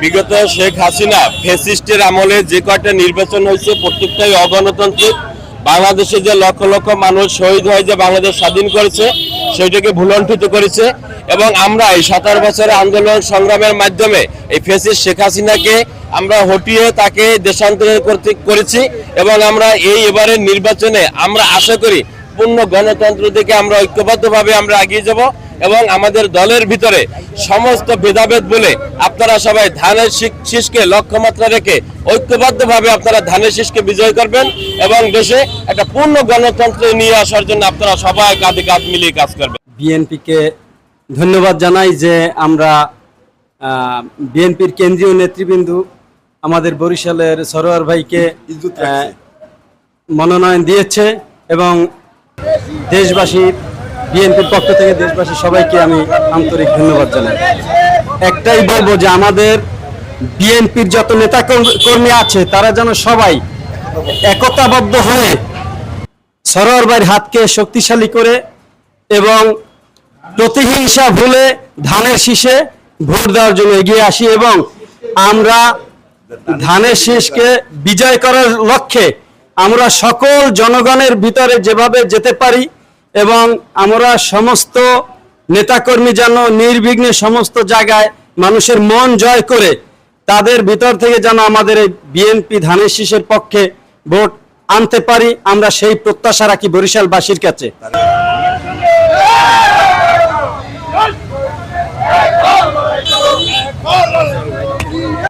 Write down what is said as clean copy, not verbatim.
বিগত শেখ হাসিনা ফ্যাসিস্টের আমলে যে কয়টা নির্বাচন হয়েছে প্রত্যেকটাই অগণতান্ত্রিক। বাংলাদেশে যে লক্ষ লক্ষ মানুষ শহীদ হয়ে যে বাংলাদেশ স্বাধীন করেছে সেটাকে ভুলণ্ঠিত করেছে এবং আমরা এই 17 বছরের আন্দোলন সংগ্রামের মাধ্যমে এই ফ্যাসিস্ট শেখ হাসিনাকে আমরা হটিয়ে তাকে দেশান্তর করেছি এবং আমরা এবারের নির্বাচনে আমরা আশা করি পূর্ণ গণতন্ত্র থেকে আমরা ঐক্যবদ্ধভাবে আমরা এগিয়ে যাব এবং আমাদের দলের ভিতরে সমস্ত ভেদাভেদ বলে আপনারা সবাই ধানের শীষকে লক্ষ্যমাত্রা রেখে ঐক্যবদ্ধভাবে আপনারা ধানের শীষকে বিজয় করবেন এবং দেশে একটা পূর্ণ গণতন্ত্র নিয়ে আসার জন্য আপনারা সবাই কাঁধে কাঁধ মিলিয়ে কাজ করবেন। বিএনপিকে ধন্যবাদ জানাই যে আমরা বিএনপির কেন্দ্রীয় নেতৃবৃন্দ আমাদের বরিশালের সরোয়ার ভাইকে মনোনয়ন দিয়েছে এবং দেশবাসীর বিএনপির পক্ষ থেকে দেশবাসী সবাইকে আমি আন্তরিক ধন্যবাদ জানাই। একটাই বলবো যে আমাদের বিএনপির যত নেতা কর্মী আছে তারা যেন সবাই একতাবদ্ধ হয়ে সরোয়ার ভাইয়ের হাতকে শক্তিশালী করে এবং প্রতিহিংসা ভুলে ধানের শীষে ভোট দেওয়ার জন্য এগিয়ে আসি এবং আমরা ধানের শীষকে বিজয় করার লক্ষ্যে আমরা সকল জনগণের ভিতরে যেভাবে যেতে পারি এবং আমরা সমস্ত নেতাকর্মী যেন নির্বিঘ্নে সমস্ত জায়গায় মানুষের মন জয় করে তাদের ভিতর থেকে যেন আমাদের এই বিএনপি ধানের শীষের পক্ষে ভোট আনতে পারি, আমরা সেই প্রত্যাশা রাখি বরিশালবাসীর কাছে।